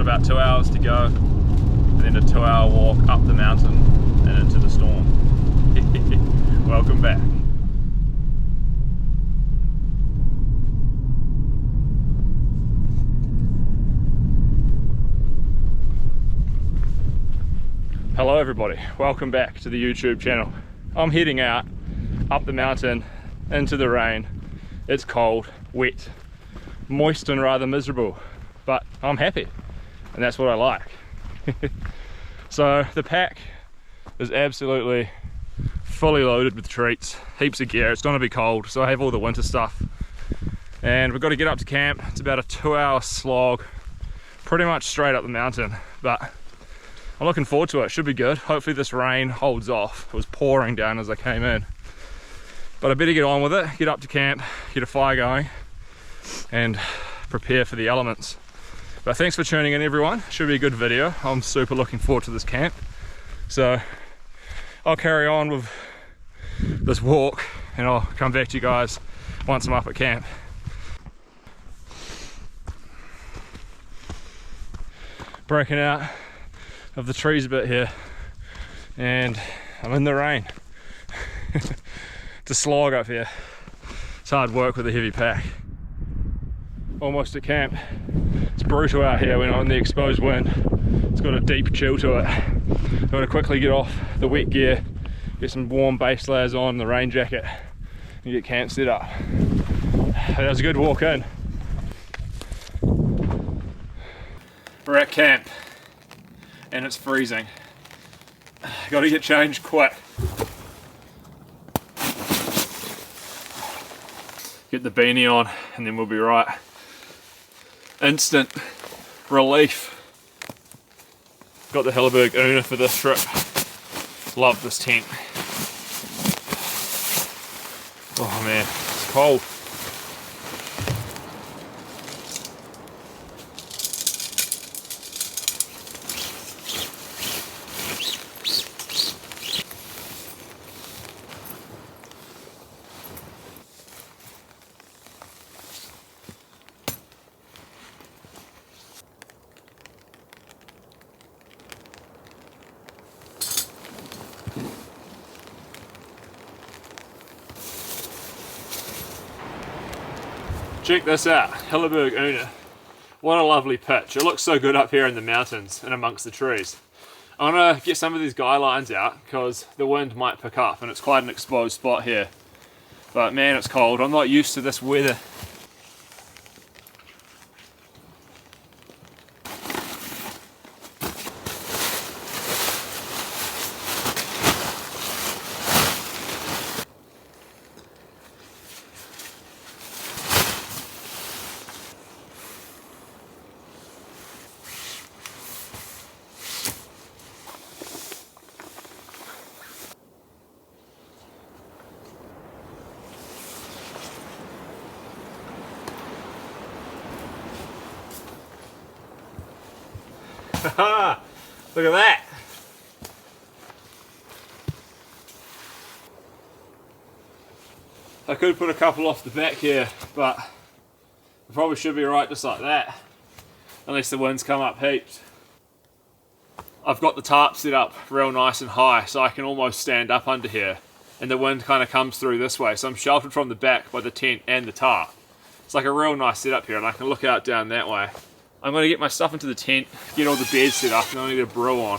got about 2 hours to go, and then a 2-hour walk up the mountain and into the storm. Welcome back. Hello everybody, welcome back to the YouTube channel. I'm heading out up the mountain into the rain. It's cold, wet, moist and rather miserable, but I'm happy and that's what I like. So the pack is absolutely fully loaded with treats, heaps of gear. It's going to be cold, so I have all the winter stuff, and we've got to get up to camp. It's about a 2-hour slog, pretty much straight up the mountain, but I'm looking forward to it. Should be good. Hopefully this rain holds off. It was pouring down as I came in, but I better get on with it, get up to camp, get a fire going and prepare for the elements. But thanks for tuning in everyone. Should be a good video. I'm super looking forward to this camp, so I'll carry on with this walk and I'll come back to you guys once I'm up at camp. Breaking out of the trees a bit here and I'm in the rain. It's a slog up here. It's hard work with a heavy pack. Almost at camp. It's brutal out here when on the exposed wind. It's got a deep chill to it. I've got to quickly get off the wet gear, get some warm base layers on, the rain jacket, and get camp set up. That was a good walk in. We're at camp and it's freezing. Got to get changed quick. Get the beanie on and then we'll be right. Instant relief. Got the Hilleberg unna for this trip. Love this tent. Oh man, it's cold. Check this out, Hilleberg unna. What a lovely pitch. It looks so good up here in the mountains and amongst the trees. I'm gonna get some of these guy lines out because the wind might pick up and it's quite an exposed spot here. But man, it's cold. I'm not used to this weather. Look at that! I could put a couple off the back here, but I probably should be right just like that, unless the winds come up heaps. I've got the tarp set up real nice and high so I can almost stand up under here, and the wind kind of comes through this way, so I'm sheltered from the back by the tent and the tarp. It's like a real nice setup here and I can look out down that way. I'm going to get my stuff into the tent, get all the beds set up, and I'm going to get a brew on.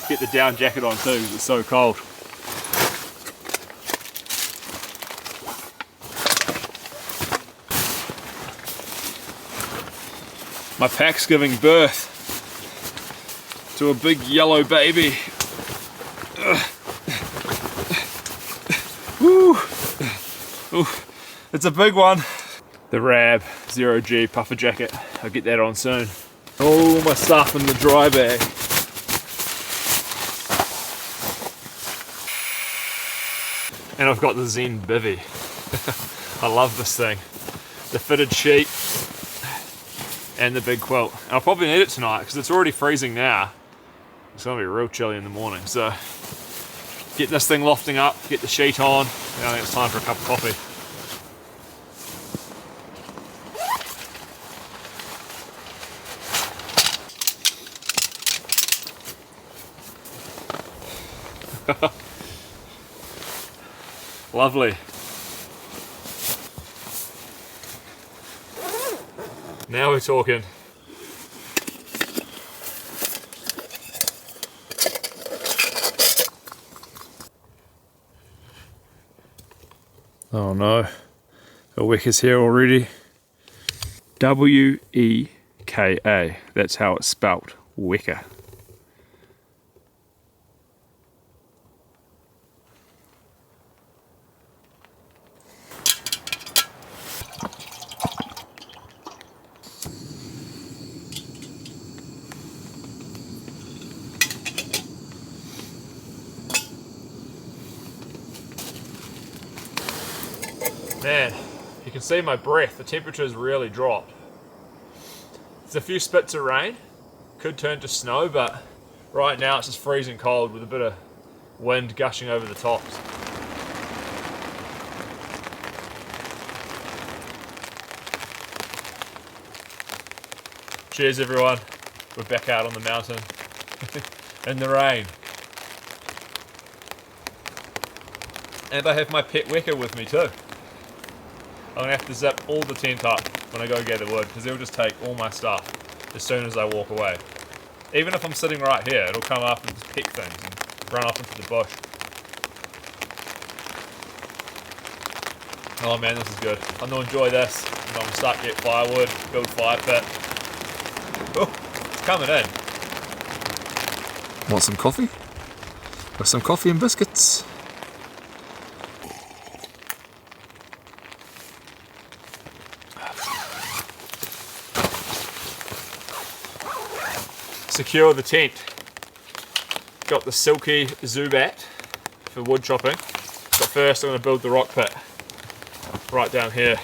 Get the down jacket on too because it's so cold. My pack's giving birth to a big yellow baby. Woo! Ooh, it's a big one. The Rab 0G puffer jacket. I'll get that on soon. All my stuff in the dry bag. And I've got the Zen bivvy. I love this thing. The fitted sheet and the big quilt. And I'll probably need it tonight because it's already freezing now. It's going to be real chilly in the morning. So get this thing lofting up, get the sheet on, and I think it's time for a cup of coffee. Lovely. Now we're talking. Oh no, the wick is here already. W-E-K-A, that's how it's spelt, wicker. Man, you can see my breath, the temperature has really dropped. There's a few spits of rain, could turn to snow, but right now it's just freezing cold with a bit of wind gushing over the tops. Cheers everyone, we're back out on the mountain in the rain. And I have my pet wicker with me too. I'm gonna have to zip all the tent up when I go gather wood because they'll just take all my stuff as soon as I walk away. Even if I'm sitting right here, it'll come up and just pick things and run off into the bush. Oh man, this is good. I'm gonna enjoy this. I'm gonna start to get firewood, build fire pit. Oh, it's coming in. Want some coffee? Got some coffee and biscuits. Secure the tent. Got the silky Zubat for wood chopping. But first I'm going to build the rock pit right down here.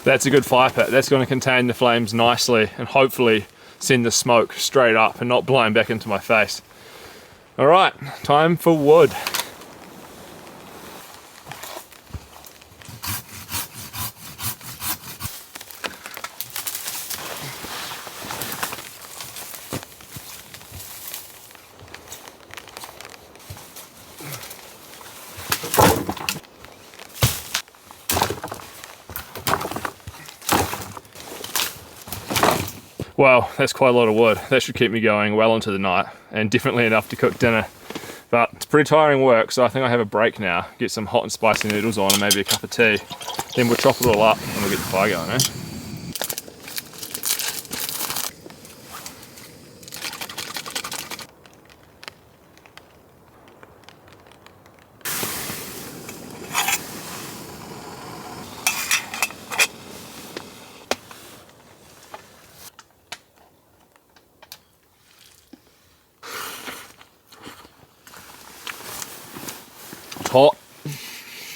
That's a good fire pit. That's going to contain the flames nicely and hopefully send the smoke straight up and not blowing back into my face. Alright, time for wood. Well, that's quite a lot of wood. That should keep me going well into the night and definitely enough to cook dinner. But it's pretty tiring work, so I think I have a break now. Get some hot and spicy noodles on and maybe a cup of tea. Then we'll chop it all up and we'll get the fire going, eh?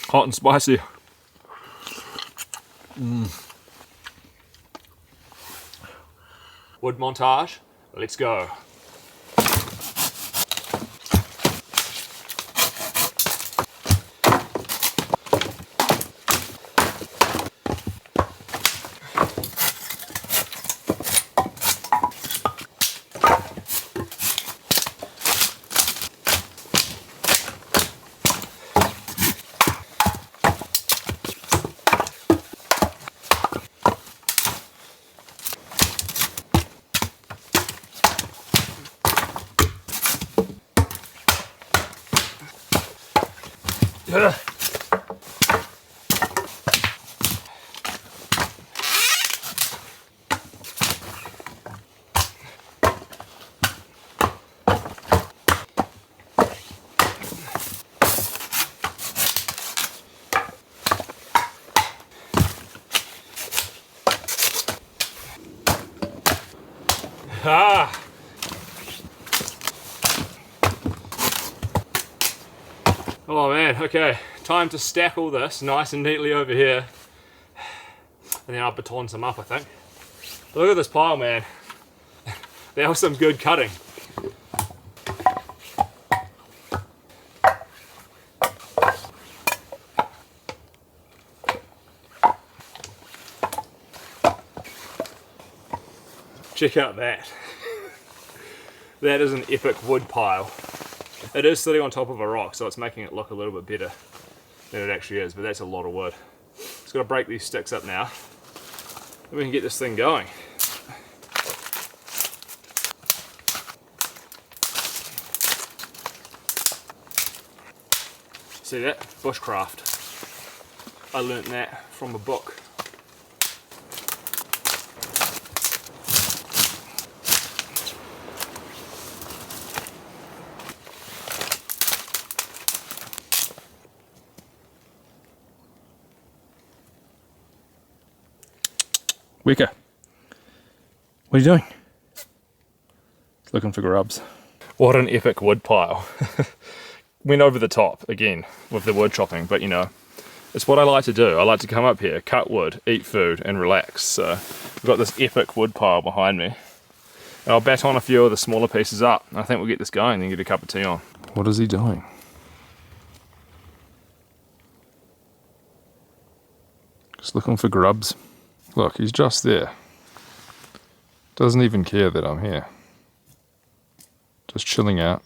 Hot and spicy. Wood montage, let's go. Ah! Oh man, okay. Time to stack all this nice and neatly over here. And then I'll baton some up, I think. Look at this pile, man. That was some good cutting. Check out that. That is an epic wood pile. It is sitting on top of a rock, so it's making it look a little bit better than it actually is, but that's a lot of wood. Just got to break these sticks up now, and we can get this thing going. See that? Bushcraft. I learnt that from a book. Weka, what are you doing? Looking for grubs. What an epic wood pile. Went over the top again with the wood chopping, but you know, it's what I like to do. I like to come up here, cut wood, eat food, and relax. So I've got this epic wood pile behind me. And I'll baton a few of the smaller pieces up. I think we'll get this going and then get a cup of tea on. What is he doing? Just looking for grubs. Look, he's just there. Doesn't even care that I'm here. Just chilling out.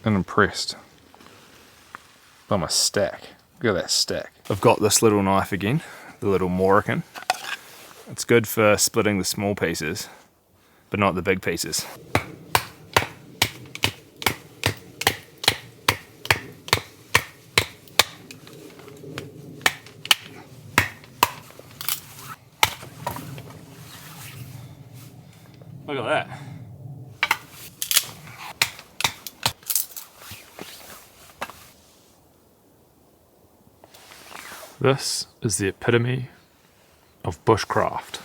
And impressed by my stack. Look at that stack. I've got this little knife again, the little Morrican. It's good for splitting the small pieces, but not the big pieces. Look at that. This is the epitome of bushcraft.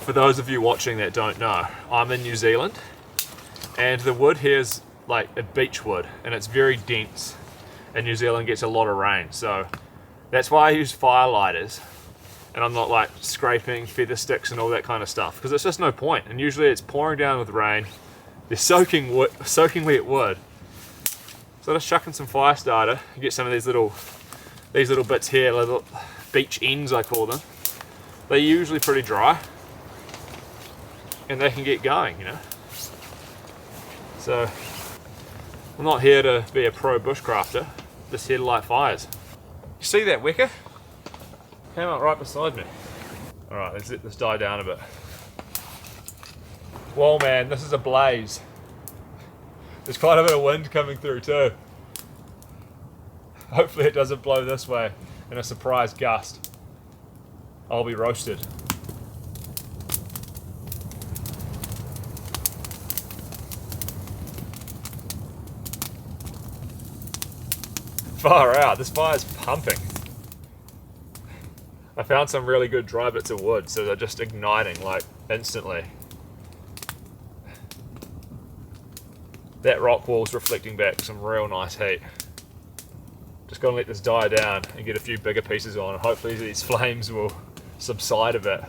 For those of you watching that don't know, I'm in New Zealand and the wood here is like a beech wood and it's very dense, and New Zealand gets a lot of rain, so that's why I use fire lighters and I'm not like scraping feather sticks and all that kind of stuff, because it's just no point. And usually it's pouring down with rain, they're soaking wet wood, so just chucking some fire starter. You get some of these little bits here, little beech ends I call them. They're usually pretty dry and they can get going, you know. So I'm not here to be a pro bushcrafter, just here to light fires. You see that Weka? Came up right beside me. Alright, let's let this die down a bit. Whoa man, this is a blaze. There's quite a bit of wind coming through too. Hopefully it doesn't blow this way in a surprise gust. I'll be roasted. Far out, this fire's pumping. I found some really good dry bits of wood, so they're just igniting like instantly. That rock wall's reflecting back some real nice heat. Just gotta let this die down and get a few bigger pieces on, and hopefully these flames will subside a bit.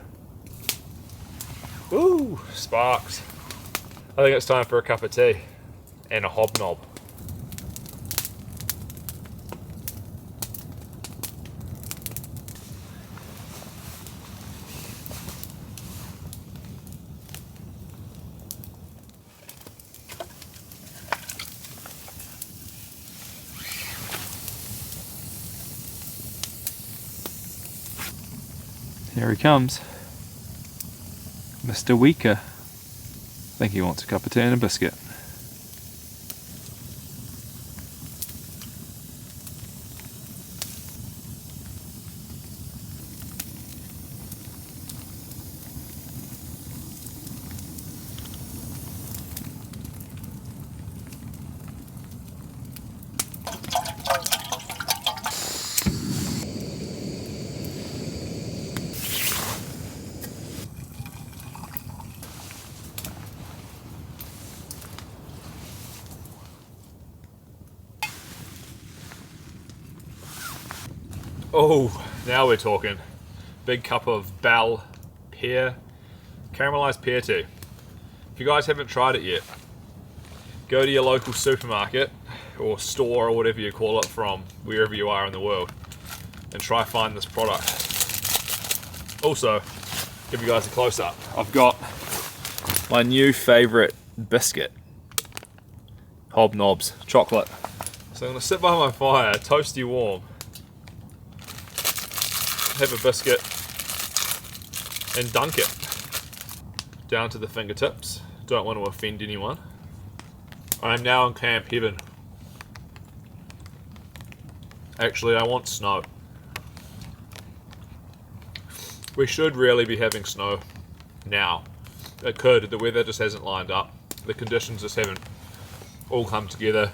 Woo! Sparks. I think it's time for a cup of tea and a hobnob. Here he comes. Mr. Weka. I think he wants a cup of tea and a biscuit. Oh, now we're talking. Big cup of Bell pear, caramelized pear tea. If you guys haven't tried it yet, go to your local supermarket or store or whatever you call it from wherever you are in the world and try find this product. Also, give you guys a close-up. I've got my new favorite biscuit, Hobnobs chocolate. So I'm gonna sit by my fire, toasty warm, have a biscuit and dunk it down to the fingertips. Don't want to offend anyone. I am now in camp heaven. Actually, I want snow. We should really be having snow now. It could, the weather just hasn't lined up. The conditions just haven't all come together.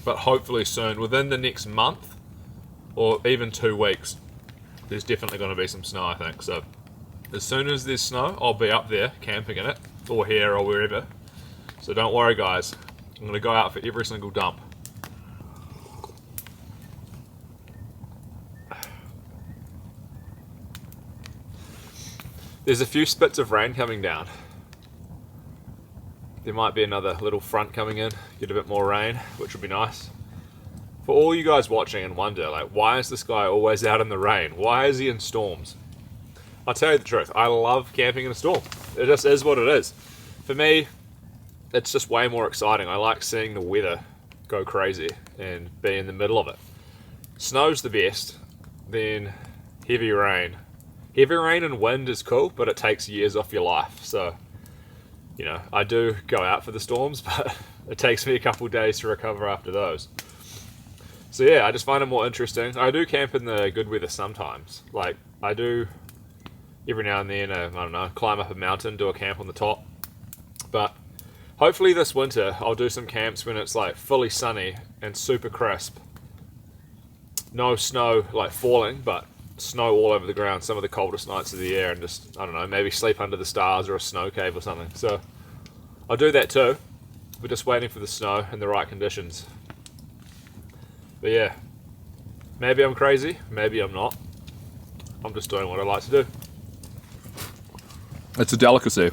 But hopefully soon, within the next month, or even 2 weeks, there's definitely going to be some snow, I think. So as soon as there's snow, I'll be up there camping in it, or here or wherever. So don't worry guys, I'm going to go out for every single dump. There's a few spits of rain coming down. There might be another little front coming in, get a bit more rain, which would be nice. For all you guys watching and wonder, like, why is this guy always out in the rain? Why is he in storms? I'll tell you the truth, I love camping in a storm. It just is what it is. For me, it's just way more exciting. I like seeing the weather go crazy and be in the middle of it. Snow's the best, then heavy rain. Heavy rain and wind is cool, but it takes years off your life. So, you know, I do go out for the storms, but it takes me a couple of days to recover after those. So yeah, I just find it more interesting. I do camp in the good weather sometimes. Like, I do every now and then, I don't know, climb up a mountain, do a camp on the top. But hopefully this winter, I'll do some camps when it's like fully sunny and super crisp. No snow like falling, but snow all over the ground, some of the coldest nights of the year, and just, I don't know, maybe sleep under the stars or a snow cave or something. So I'll do that too. We're just waiting for the snow and the right conditions. But yeah, maybe I'm crazy, maybe I'm not. I'm just doing what I like to do. It's a delicacy.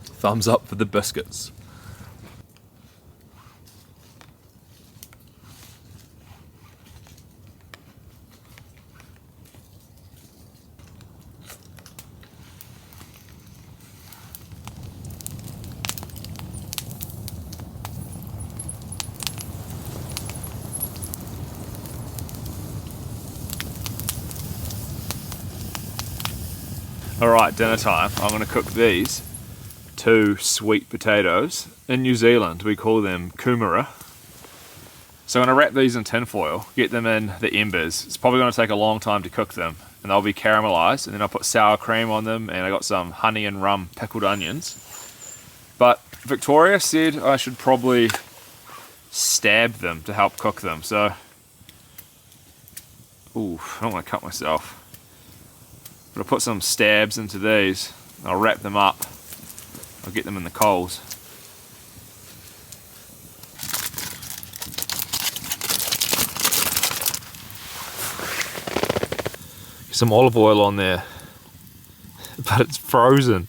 Thumbs up for the biscuits. Alright, dinner time. I'm going to cook these 2 sweet potatoes. In New Zealand we call them kumara. So I'm going to wrap these in tin foil, get them in the embers. It's probably going to take a long time to cook them, and they'll be caramelized, and then I'll put sour cream on them, and I got some honey and rum pickled onions. But Victoria said I should probably stab them to help cook them, so ooh, I don't want to cut myself. But I'll put some stabs into these, I'll wrap them up, I'll get them in the coals. Get some olive oil on there, but it's frozen.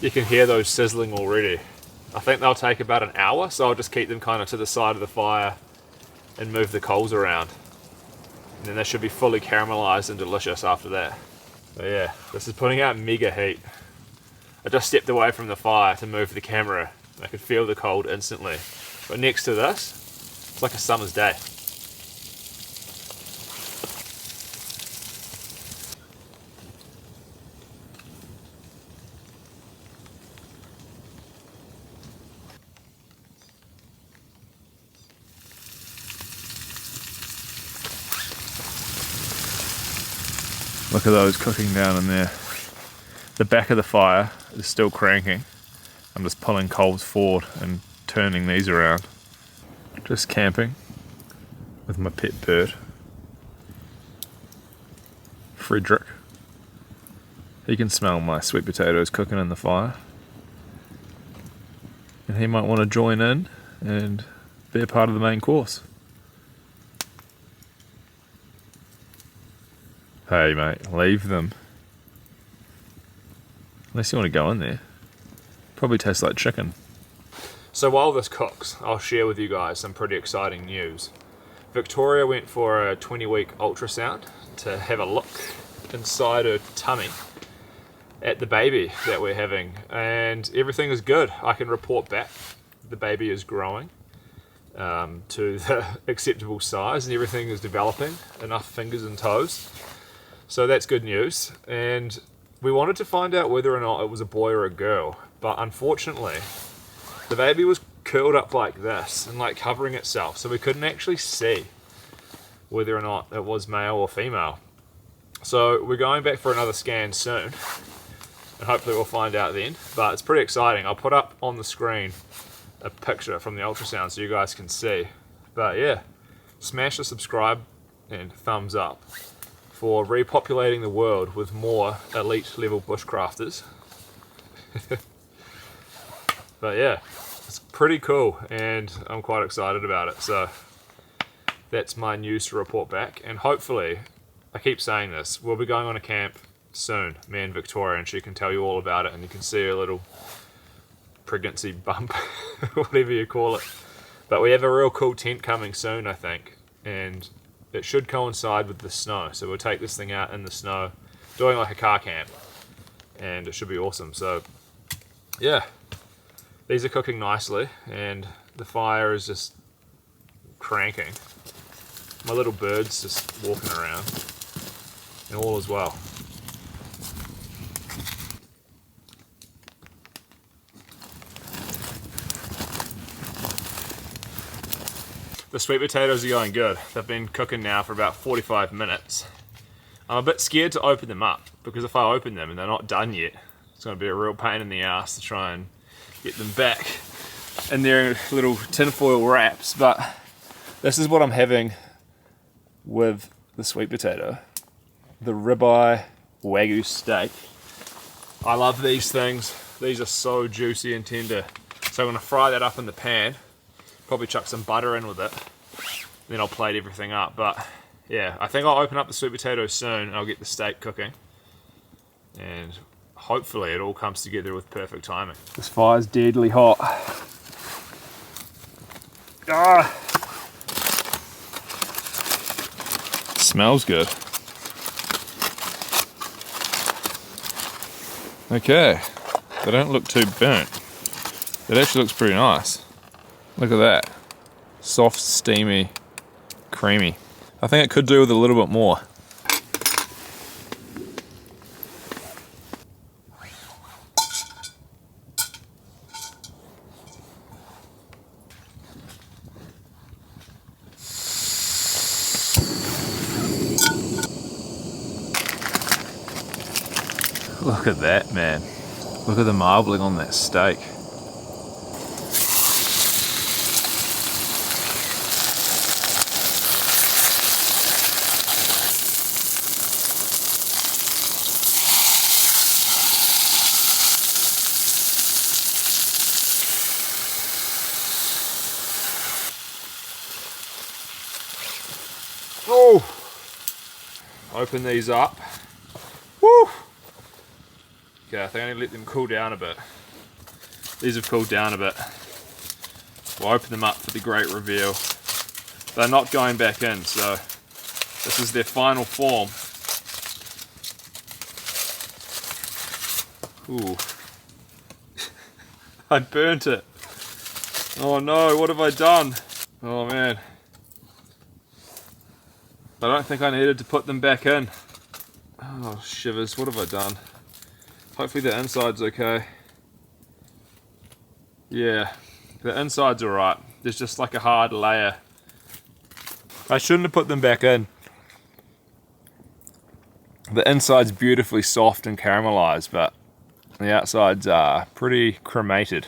You can hear those sizzling already. I think they'll take about an hour, so I'll just keep them kind of to the side of the fire and move the coals around. And then they should be fully caramelized and delicious after that. But yeah, this is putting out mega heat. I just stepped away from the fire to move the camera. I could feel the cold instantly. But next to this, it's like a summer's day. Look at those cooking down in there. The back of the fire is still cranking. I'm just pulling coals forward and turning these around. Just camping with my pet bird, Frederick. He can smell my sweet potatoes cooking in the fire. And he might want to join in and be a part of the main course. Hey mate, leave them. Unless you want to go in there. Probably tastes like chicken. So while this cooks, I'll share with you guys some pretty exciting news. Victoria went for a 20-week ultrasound to have a look inside her tummy at the baby that we're having, and everything is good. I can report back the baby is growing to the acceptable size, and everything is developing, enough fingers and toes. So that's good news. And we wanted to find out whether or not it was a boy or a girl, but unfortunately the baby was curled up like this and like covering itself, so we couldn't actually see whether or not it was male or female. So we're going back for another scan soon, and hopefully we'll find out then. But it's pretty exciting. I'll put up on the screen a picture from the ultrasound so you guys can see. But yeah, smash the subscribe and thumbs up for repopulating the world with more elite level bushcrafters. But yeah, it's pretty cool and I'm quite excited about it. So that's my news to report back, and hopefully, I keep saying this, we'll be going on a camp soon, me and Victoria, and she can tell you all about it, and you can see her little pregnancy bump, whatever you call it. But we have a real cool tent coming soon, I think, and it should coincide with the snow. So we'll take this thing out in the snow, doing like a car camp, and it should be awesome. So yeah, these are cooking nicely, and the fire is just cranking. My little bird's just walking around, and all is well. The sweet potatoes are going good. They've been cooking now for about 45 minutes. I'm a bit scared to open them up, because if I open them and they're not done yet, it's going to be a real pain in the ass to try and get them back in their little tinfoil wraps. But this is what I'm having with the sweet potato. The ribeye Wagyu steak. I love these things. These are so juicy and tender. So I'm going to fry that up in the pan. Probably chuck some butter in with it. Then I'll plate everything up. But yeah, I think I'll open up the sweet potatoes soon and I'll get the steak cooking. And hopefully it all comes together with perfect timing. This fire's deadly hot. Ah! Smells good. Okay, they don't look too burnt. It actually looks pretty nice. Look at that. Soft, steamy, creamy. I think it could do with a little bit more. Look at that, man. Look at the marbling on that steak. Oh! Open these up. Woo! Okay, I think I need to let them cool down a bit. These have cooled down a bit. We'll open them up for the great reveal. They're not going back in, so this is their final form. Ooh. I burnt it. Oh no, what have I done? Oh man. I don't think I needed to put them back in. Oh shivers, what have I done? Hopefully the inside's okay. Yeah, the inside's alright. There's just like a hard layer. I shouldn't have put them back in. The inside's beautifully soft and caramelized, but The outside's pretty cremated.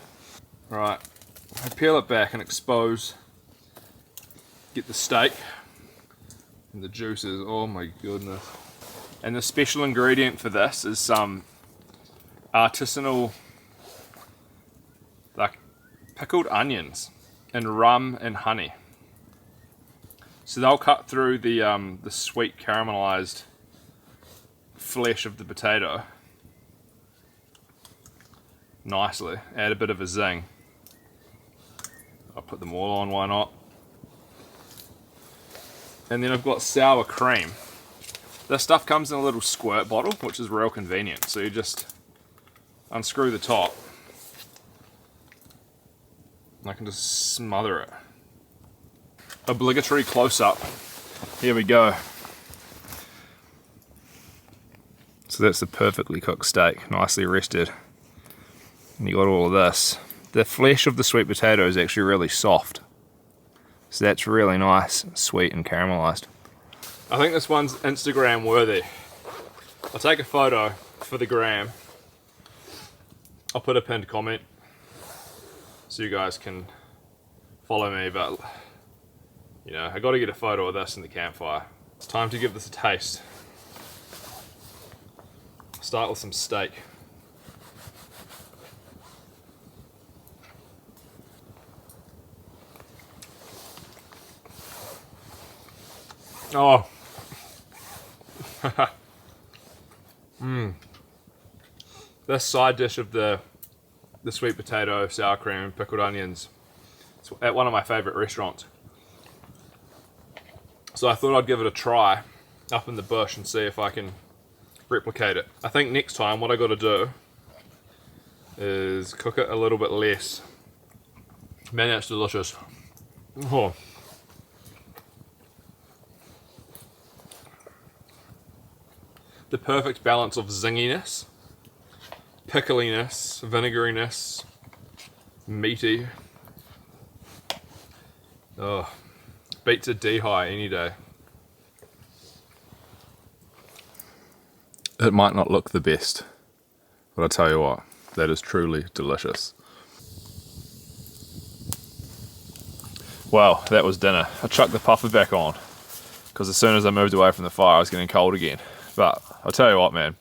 Right, I peel it back and expose, get the steak and the juices. Oh my goodness. And the special ingredient for this is some artisanal, like, pickled onions and rum and honey. So they'll cut through the sweet caramelized flesh of the potato nicely, add a bit of a zing. I'll put them all on, why not? And then I've got sour cream. This stuff comes in a little squirt bottle, which is real convenient. So you just unscrew the top and I can just smother it. Obligatory close-up. Here we go. So that's the perfectly cooked steak, nicely rested. And you got all of this. The flesh of the sweet potato is actually really soft. So that's really nice, sweet and caramelized. I think this one's Instagram worthy. I'll take a photo for the gram. I'll put a pinned comment so you guys can follow me, but you know, I got to get a photo of this in the campfire. It's time to give this a taste. Start with some steak. Oh. This side dish of the sweet potato, sour cream and pickled onions, it's at one of my favorite restaurants. So I thought I'd give it a try up in the bush and see if I can replicate it. I think next time what I got to do is cook it a little bit less. Man, that's delicious. Oh. The perfect balance of zinginess, pickliness, vinegariness, meaty. Oh, beats a D-high any day. It might not look the best, but I'll tell you what, that is truly delicious. Well, that was dinner. I chucked the puffer back on, because as soon as I moved away from the fire I was getting cold again. But I'll tell you what, man,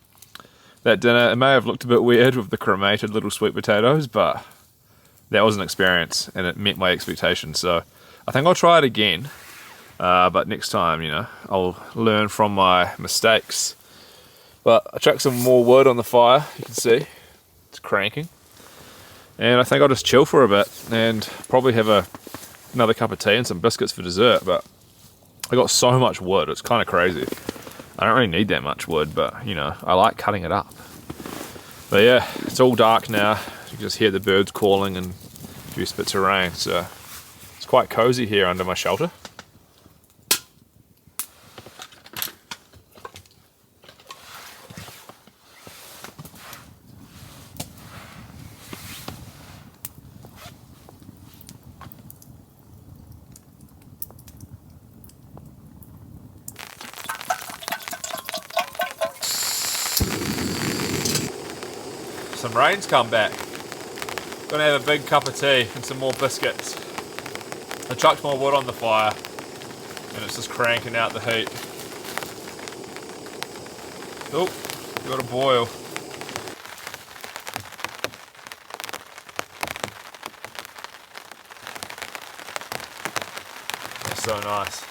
that dinner, it may have looked a bit weird with the cremated little sweet potatoes, but that was an experience and it met my expectations. So I think I'll try it again, but next time, you know, I'll learn from my mistakes. But I chucked some more wood on the fire, you can see, it's cranking. And I think I'll just chill for a bit and probably have another cup of tea and some biscuits for dessert. But I got so much wood, it's kind of crazy. I don't really need that much wood, but you know, I like cutting it up. But yeah, it's all dark now. You can just hear the birds calling and a few spits of rain. So it's quite cozy here under my shelter. Some rain's come back. Gonna have a big cup of tea and some more biscuits. I chucked more wood on the fire and it's just cranking out the heat. Oh, got a boil. That's so nice.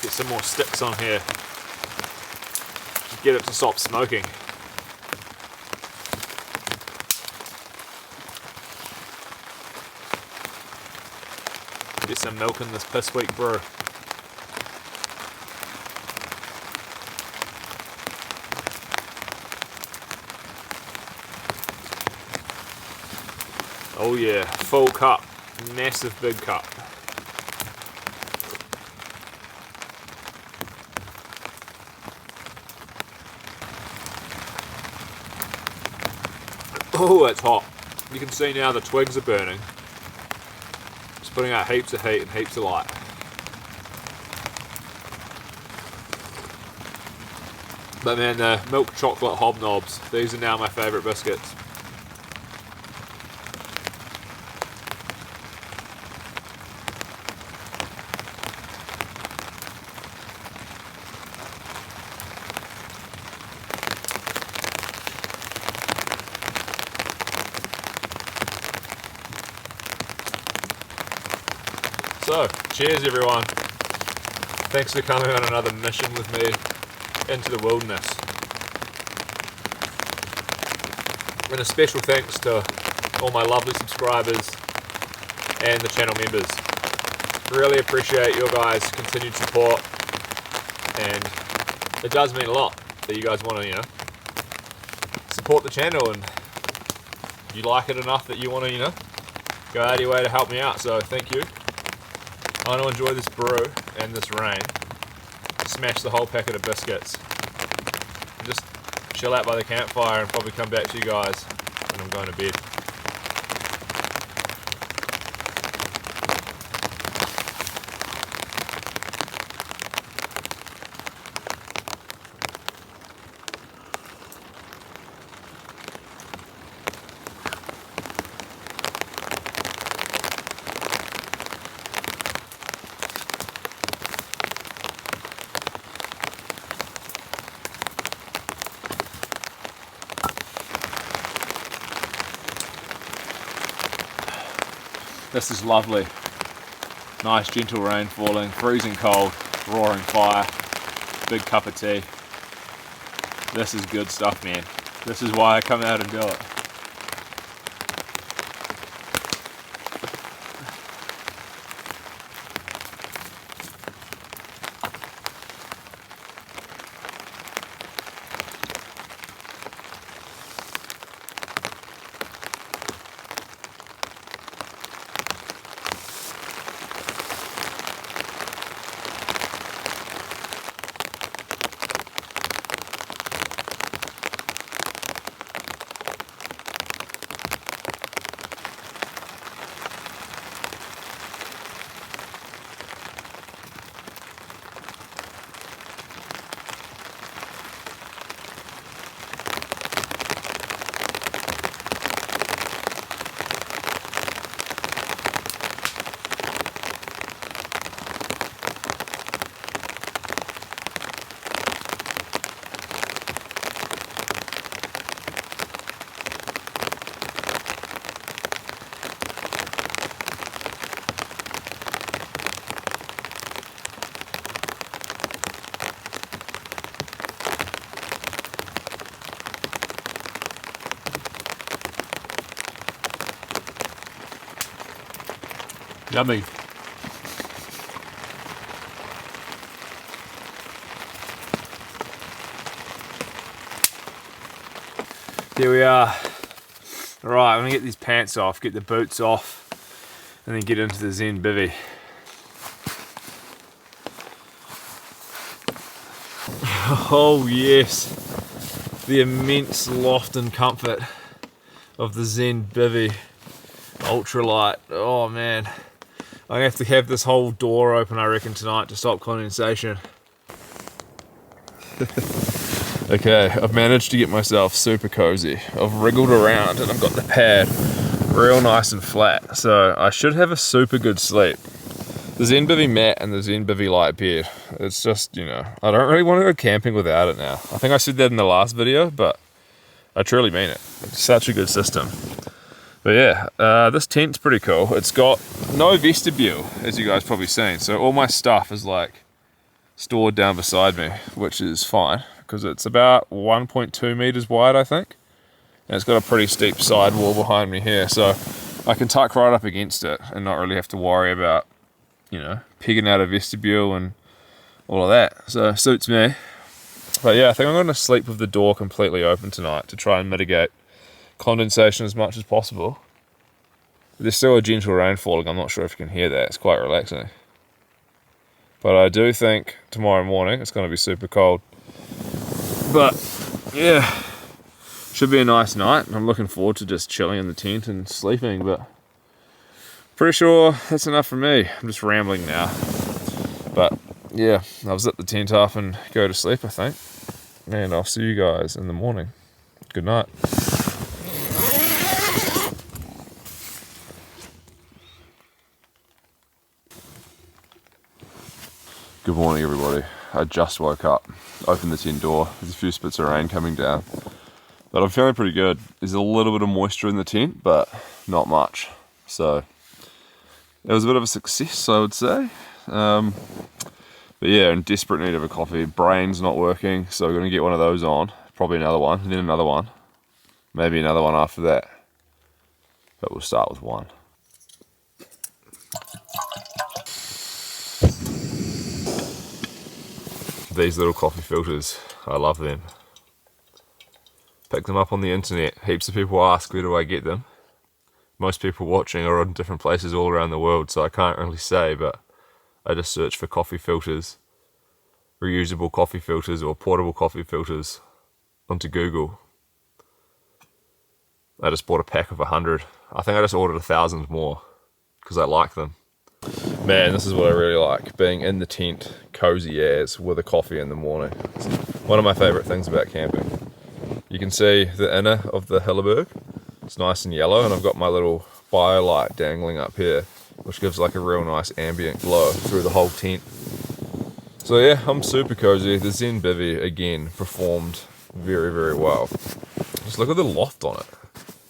Get some more sticks on here. Get it to stop smoking. Get some milk in this piss weak brew. Oh yeah, full cup, massive big cup. Oh, it's hot. You can see now the twigs are burning. It's putting out heaps of heat and heaps of light. But man, the milk chocolate hobnobs, these are now my favourite biscuits. So, cheers everyone. Thanks for coming on another mission with me into the wilderness. And a special thanks to all my lovely subscribers and the channel members. Really appreciate your guys' continued support, and it does mean a lot that you guys want to, support the channel, and you like it enough that you want to, go out of your way to help me out. So thank you. I want to enjoy this brew and this rain, smash the whole packet of biscuits, and just chill out by the campfire and probably come back to you guys when I'm going to bed. This is lovely. Nice gentle rain falling, freezing cold, roaring fire, big cup of tea. This is good stuff, man. This is why I come out and do it. Yummy. Here we are. Alright, I'm gonna get these pants off, get the boots off, and then get into the Zen bivvy. Oh yes, the immense loft and comfort of the Zen bivvy ultralight. Oh man, I'm gonna have to have this whole door open, I reckon, tonight to stop condensation. Okay, I've managed to get myself super cozy. I've wriggled around and I've got the pad real nice and flat, so I should have a super good sleep. The Zen bivvy mat and the Zen bivvy light bed, it's just, I don't really want to go camping without it now. I think I said that in the last video, but I truly mean it. It's such a good system. But yeah, this tent's pretty cool. It's got no vestibule, as you guys probably seen, so all my stuff is like stored down beside me, which is fine because it's about 1.2 meters wide, I think, and it's got a pretty steep side wall behind me here, so I can tuck right up against it and not really have to worry about, pegging out a vestibule and all of that. So it suits me. But yeah, I think I'm going to sleep with the door completely open tonight to try and mitigate condensation as much as possible. There's still a gentle rain falling. I'm not sure if you can hear that. It's quite relaxing. But I do think tomorrow morning it's going to be super cold. But yeah, should be a nice night. I'm looking forward to just chilling in the tent and sleeping, but pretty sure that's enough for me. I'm just rambling now. But yeah, I'll zip the tent up and go to sleep, I think. and I'll see you guys in the morning. Good night. Good morning, everybody. I just woke up, opened the tent door. There's a few spits of rain coming down, but I'm feeling pretty good. There's a little bit of moisture in the tent, but not much. So it was a bit of a success, I would say. But yeah, in desperate need of a coffee. Brain's not working, so we're going to get one of those on. Probably another one, and then another one. Maybe another one after that. But we'll start with one. These little coffee filters, I love them. Pick them up on the internet. Heaps of people ask, where do I get them? Most people watching are in different places all around the world, so I can't really say, but I just search for coffee filters, reusable coffee filters or portable coffee filters onto Google. I just bought a pack of 100. I think I just ordered 1,000 more because I like them. Man, this is what I really like, being in the tent, cozy as, with a coffee in the morning. It's one of my favourite things about camping. You can see the inner of the Hilleberg. It's nice and yellow, and I've got my little fire light dangling up here, which gives like a real nice ambient glow through the whole tent. So yeah, I'm super cozy. The Zen Bivvy, again, performed very, very well. Just look at the loft on it.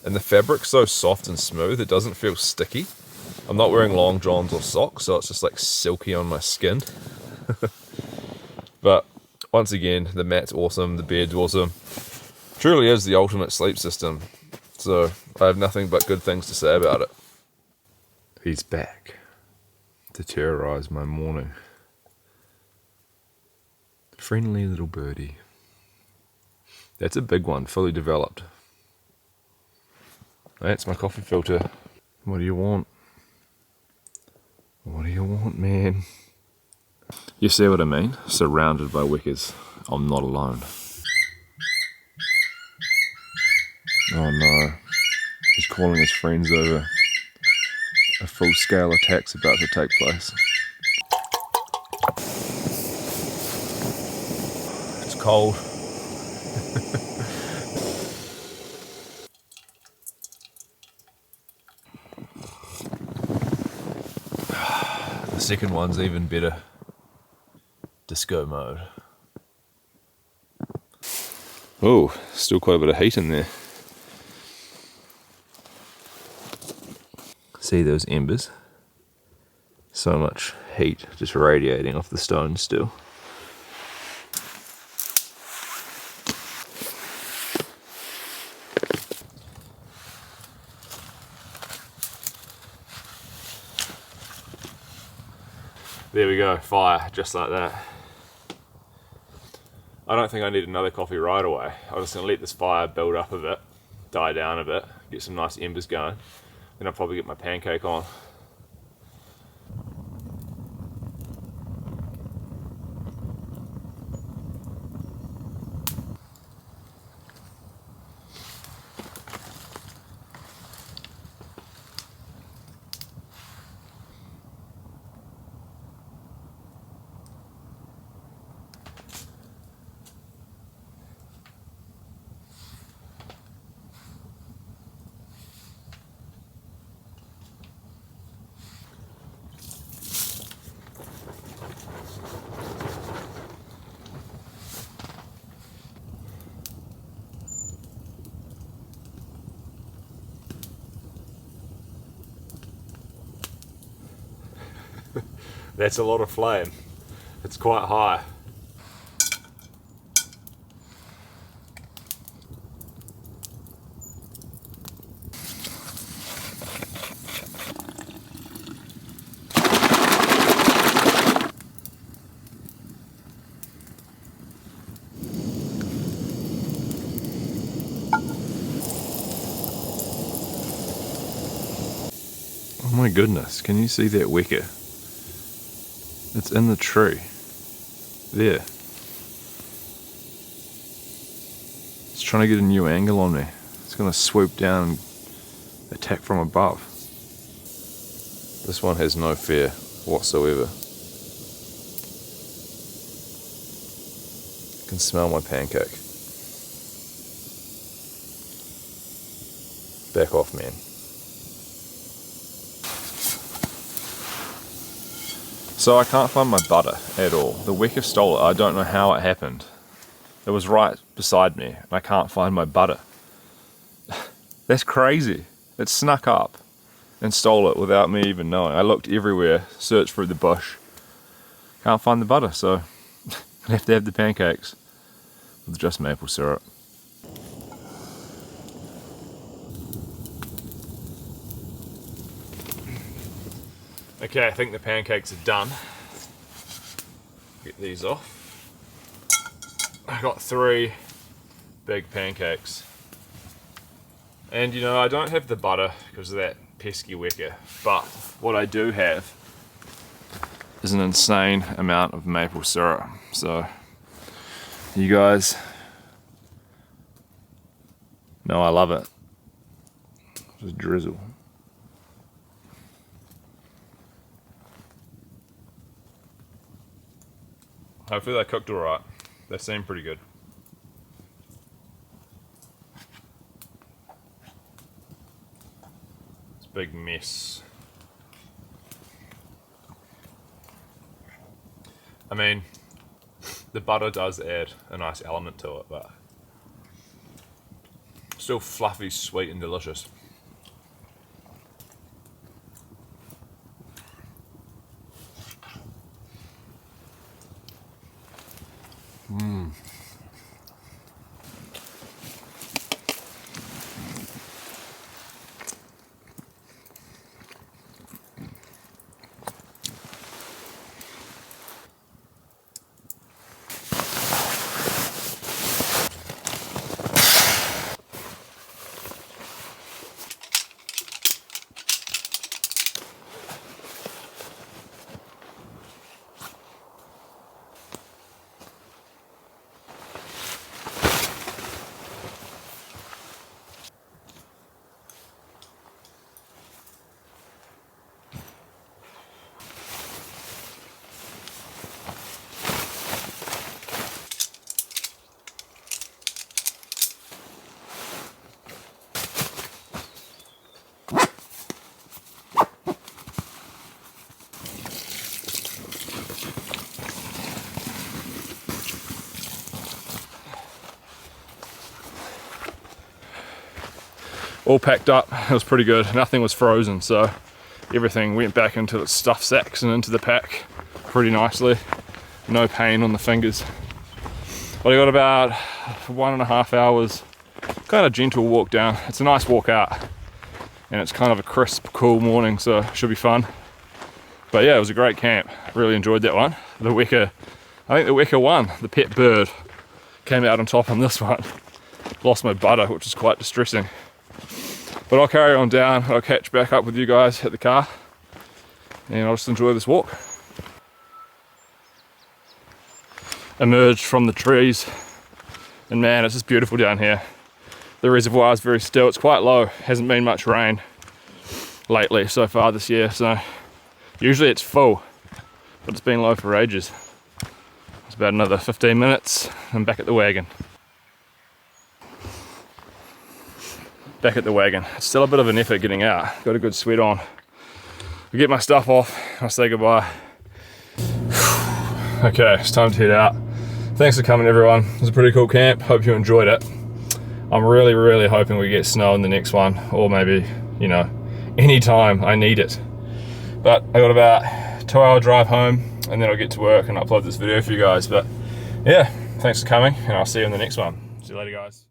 And the fabric's so soft and smooth, it doesn't feel sticky. I'm not wearing long johns or socks, so it's just like silky on my skin. But once again, the mat's awesome, the bed's awesome. Truly is the ultimate sleep system. So I have nothing but good things to say about it. He's back to terrorize my morning. Friendly little birdie. That's a big one, fully developed. That's my coffee filter. What do you want? What do you want, man? You see what I mean? Surrounded by wickers. I'm not alone. Oh no. He's calling his friends over. A full-scale attack's about to take place. It's cold. The second one's even better. Disco mode. Oh, still quite a bit of heat in there. See those embers? So much heat just radiating off the stone still. There we go, fire, just like that. I don't think I need another coffee right away. I'm just going to let this fire build up a bit, die down a bit, get some nice embers going. Then I'll probably get my pancake on. That's a lot of flame. It's quite high. Oh my goodness, can you see that wicker? It's in the tree. There. It's trying to get a new angle on me. It's going to swoop down and attack from above. This one has no fear whatsoever. can smell my pancake. Back off, man. So I can't find my butter at all. The Weka stole it. I don't know how it happened. It was right beside me and I can't find my butter. That's crazy. It snuck up and stole it without me even knowing. I looked everywhere, searched through the bush. Can't find the butter, so I have to have the pancakes with just maple syrup. Okay, I think the pancakes are done. Get these off. I got 3 big pancakes. And you know, I don't have the butter because of that pesky Weka, but what I do have is an insane amount of maple syrup. So you guys know I love it. Just drizzle. Hopefully they cooked alright. They seem pretty good. It's a big mess. I mean, the butter does add a nice element to it, but still fluffy, sweet and delicious. All packed up, it was pretty good. Nothing was frozen, so everything went back into its stuff sacks and into the pack pretty nicely. No pain on the fingers. But I got about 1.5 hours, kind of gentle walk down. It's a nice walk out and it's kind of a crisp, cool morning, so it should be fun. But yeah, it was a great camp. Really enjoyed that one. The Weka, I think the Weka won. The pet bird came out on top on this one. Lost my butter, which is quite distressing. But I'll carry on down, I'll catch back up with you guys at the car and I'll just enjoy this walk. Emerged from the trees and man, it's just beautiful down here. The reservoir is very still, it's quite low, hasn't been much rain lately so far this year, so usually it's full, but it's been low for ages. It's about another 15 minutes, I'm back at the wagon. Back at the wagon. It's still a bit of an effort getting out. Got a good sweat on. I'll get my stuff off, I'll say goodbye. Okay, it's time to head out. Thanks for coming everyone. It was a pretty cool camp, hope you enjoyed it. I'm really hoping we get snow in the next one, or maybe, you know, anytime I need it. But I got about a 2-hour drive home and then I'll get to work and upload this video for you guys. But yeah, thanks for coming and I'll see you in the next one. See you later guys.